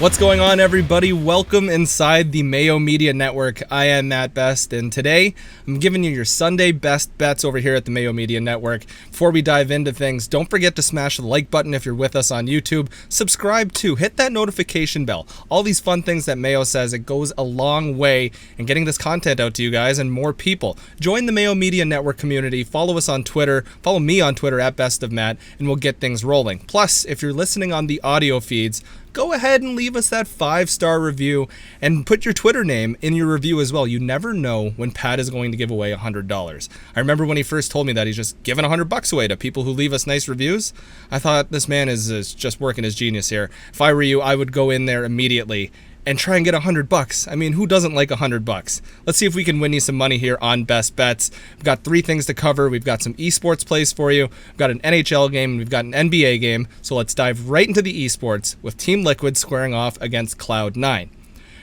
What's going on, everybody? Welcome inside the Mayo Media Network. I am Matt Best, and today I'm giving you your Sunday best bets over here at the Mayo Media Network. Before we dive into things, don't forget to smash the like button if you're with us on YouTube. Subscribe too. Hit that notification bell. All these fun things that Mayo says, it goes a long way in getting this content out to you guys and more people. Join the Mayo Media Network community. Follow us on Twitter. Follow me on Twitter at BestOfMatt, and we'll get things rolling. Plus, if you're listening on the audio feeds, go ahead and leave us that 5-star review and put your Twitter name in your review as well. You never know when Pat is going to give away $100. I remember when he first told me that he's just giving $100 away to people who leave us nice reviews. I thought this man is just working his genius here. If I were you, I would go in there immediately and try and get $100. I mean, who doesn't like $100? Let's see if we can win you some money here on Best Bets. We've got 3 things to cover. We've got some esports plays for you. We've got an NHL game, and we've got an NBA game. So let's dive right into the esports with Team Liquid squaring off against Cloud9.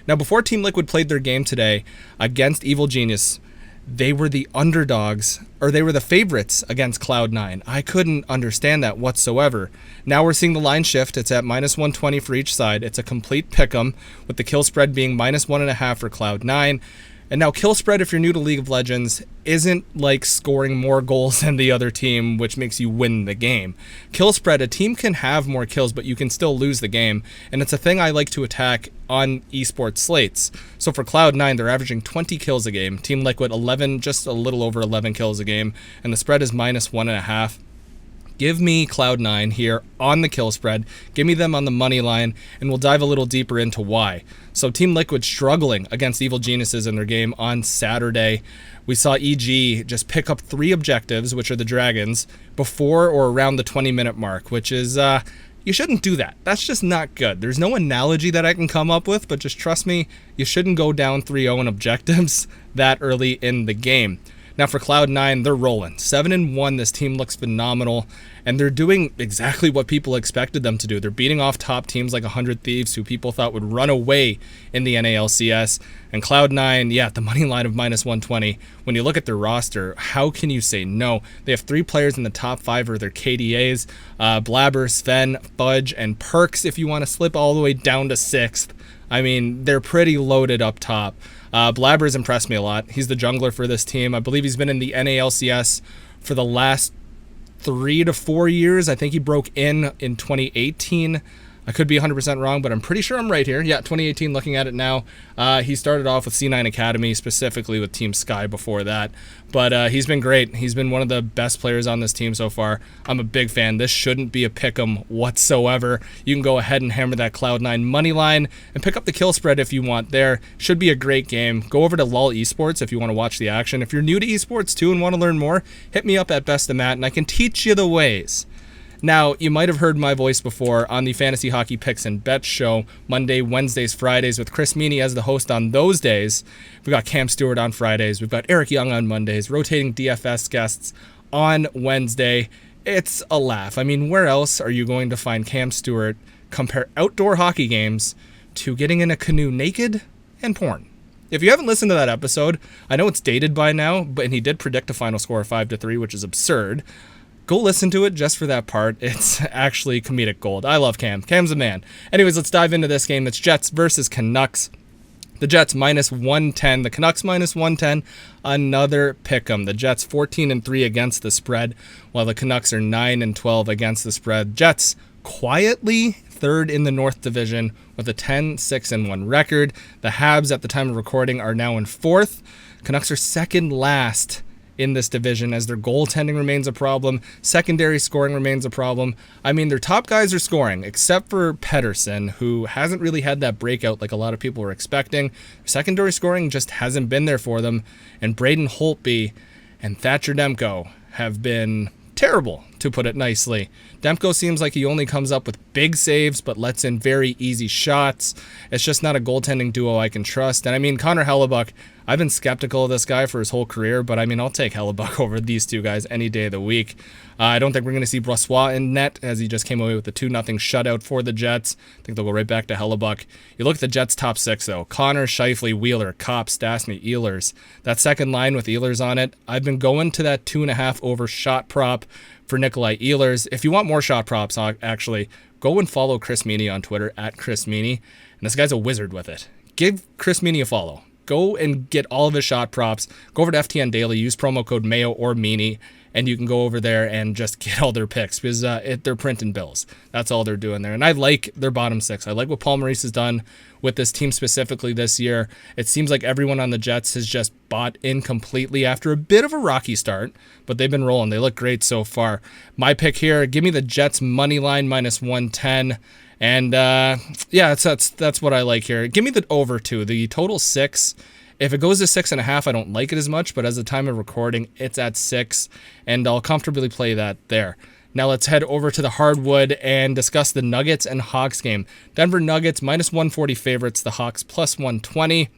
Now, before Team Liquid played their game today against Evil Genius, they were the underdogs, or they were the favorites against Cloud9. I couldn't understand that whatsoever. Now we're seeing the line shift. It's at minus 120 for each side. It's a complete pick'em, with the kill spread being minus 1.5 for Cloud9. And now kill spread, if you're new to League of Legends, isn't like scoring more goals than the other team, which makes you win the game. Kill spread, a team can have more kills, but you can still lose the game. And it's a thing I like to attack on esports slates. So for Cloud9, they're averaging 20 kills a game. Team Liquid, 11, just a little over 11 kills a game. And the spread is minus 1.5. Give me Cloud9 here on the kill spread. Give me them on the money line, and we'll dive a little deeper into why. So Team Liquid struggling against Evil Geniuses in their game on Saturday. We saw EG just pick up 3 objectives, which are the Dragons, before or around the 20-minute mark, which is, you shouldn't do that. That's just not good. There's no analogy that I can come up with, but just trust me, you shouldn't go down 3-0 in objectives that early in the game. Now for Cloud9, they're rolling. 7-1, this team looks phenomenal, and they're doing exactly what people expected them to do. They're beating off top teams like 100 Thieves, who people thought would run away in the NALCS. And Cloud9, yeah, the money line of minus 120. When you look at their roster, how can you say no? They have 3 players in the top 5 are their KDAs, Blabber, Sven, Fudge, and Perks if you want to slip all the way down to 6th. I mean, they're pretty loaded up top. Blabber's impressed me a lot. He's the jungler for this team. I believe he's been in the NALCS for the last 3 to 4 years. I think he broke in 2018. I could be 100% wrong, but I'm pretty sure I'm right here. Yeah, 2018, looking at it now. He started off with C9 Academy, specifically with Team Sky before that. But he's been great. He's been one of the best players on this team so far. I'm a big fan. This shouldn't be a pick'em whatsoever. You can go ahead and hammer that Cloud9 money line and pick up the kill spread if you want there. Should be a great game. Go over to LOL Esports if you want to watch the action. If you're new to esports too and want to learn more, hit me up at BestOfMatt, and I can teach you the ways. Now, you might have heard my voice before on the Fantasy Hockey Picks and Bets show, Monday, Wednesdays, Fridays, with Chris Meany as the host on those days. We've got Cam Stewart on Fridays. We've got Eric Young on Mondays, rotating DFS guests on Wednesday. It's a laugh. I mean, where else are you going to find Cam Stewart compare outdoor hockey games to getting in a canoe naked and porn? If you haven't listened to that episode, I know it's dated by now, and he did predict a final score of 5-3, which is absurd. Go listen to it just for that part. It's actually comedic gold. I love Cam. Cam's a man. Anyways, let's dive into this game. It's Jets versus Canucks. The Jets minus 110. The Canucks minus 110. Another pick'em. The Jets 14-3 against the spread, while the Canucks are 9-12 against the spread. Jets quietly 3rd in the North Division with a 10-6-1 record. The Habs at the time of recording are now in 4th. Canucks are 2nd last in this division, as their goaltending remains a problem. Secondary scoring remains a problem. I mean, their top guys are scoring, except for Pettersson, who hasn't really had that breakout like a lot of people were expecting. Secondary scoring just hasn't been there for them. And Braden Holtby and Thatcher Demko have been terrible, to put it nicely. Demko seems like he only comes up with big saves, but lets in very easy shots. It's just not a goaltending duo I can trust. And I mean, Connor Hellebuck, I've been skeptical of this guy for his whole career, but I mean, I'll take Hellebuck over these two guys any day of the week. I don't think we're going to see Brossoit in net, as he just came away with the 2-0 shutout for the Jets. I think they'll go right back to Hellebuck. You look at the Jets' top 6, though. Connor, Scheifele, Wheeler, Kopp, Stastny, Ehlers. That second line with Ehlers on it, I've been going to that 2.5 over shot prop for Nikolai Ehlers. If you want more shot props, actually, go and follow Chris Meany on Twitter, at Chris Meany, and this guy's a wizard with it. Give Chris Meany a follow. Go and get all of his shot props. Go over to FTN Daily, use promo code Mayo or Meany, and you can go over there and just get all their picks because they're printing bills. That's all they're doing there. And I like their bottom six. I like what Paul Maurice has done with this team specifically this year. It seems like everyone on the Jets has just bought in completely after a bit of a rocky start, but they've been rolling. They look great so far. My pick here, give me the Jets money line minus 110. And that's what I like here. Give me the over too. The total 6. If it goes to 6.5, I don't like it as much, but as the time of recording, it's at 6, and I'll comfortably play that there. Now let's head over to the hardwood and discuss the Nuggets and Hawks game. Denver Nuggets minus 140 favorites, the Hawks plus 120.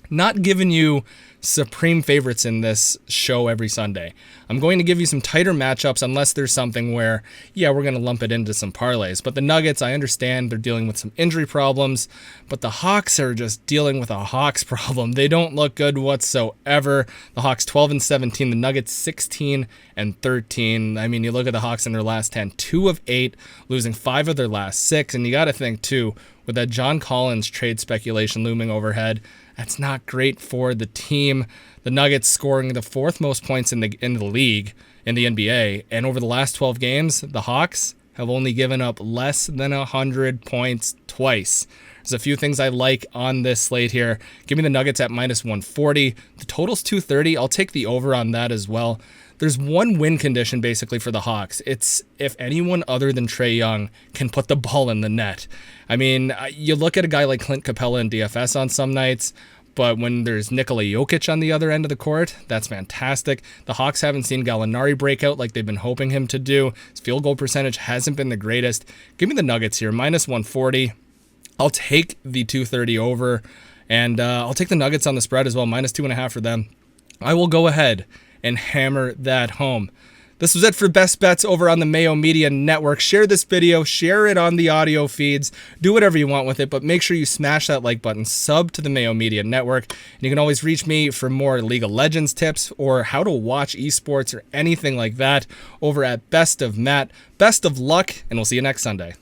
Not giving you supreme favorites in this show every Sunday. I'm going to give you some tighter matchups unless there's something where, we're going to lump it into some parlays. But the Nuggets, I understand they're dealing with some injury problems, but the Hawks are just dealing with a Hawks problem. They don't look good whatsoever. The Hawks 12-17, the Nuggets 16-13. I mean, you look at the Hawks in their last 10, 2 of 8, losing 5 of their last 6, and you got to think too, with that John Collins trade speculation looming overhead, that's not great for the team. The Nuggets scoring the 4th most points in the league, in the NBA, and over the last 12 games, the Hawks have only given up less than 100 points twice. There's a few things I like on this slate here. Give me the Nuggets at minus 140. The total's 230. I'll take the over on that as well. There's one win condition basically for the Hawks. It's if anyone other than Trae Young can put the ball in the net. I mean, you look at a guy like Clint Capella in DFS on some nights, but when there's Nikola Jokic on the other end of the court, that's fantastic. The Hawks haven't seen Gallinari break out like they've been hoping him to do. His field goal percentage hasn't been the greatest. Give me the Nuggets here, minus 140. I'll take the 230 over, and I'll take the Nuggets on the spread as well, minus 2.5 for them. I will go ahead and hammer that home. This was it for Best Bets over on the Mayo Media Network. Share this video, share it on the audio feeds, do whatever you want with it, but make sure you smash that like button, sub to the Mayo Media Network, and you can always reach me for more League of Legends tips or how to watch esports or anything like that over at Best of Matt. Best of luck, and we'll see you next Sunday.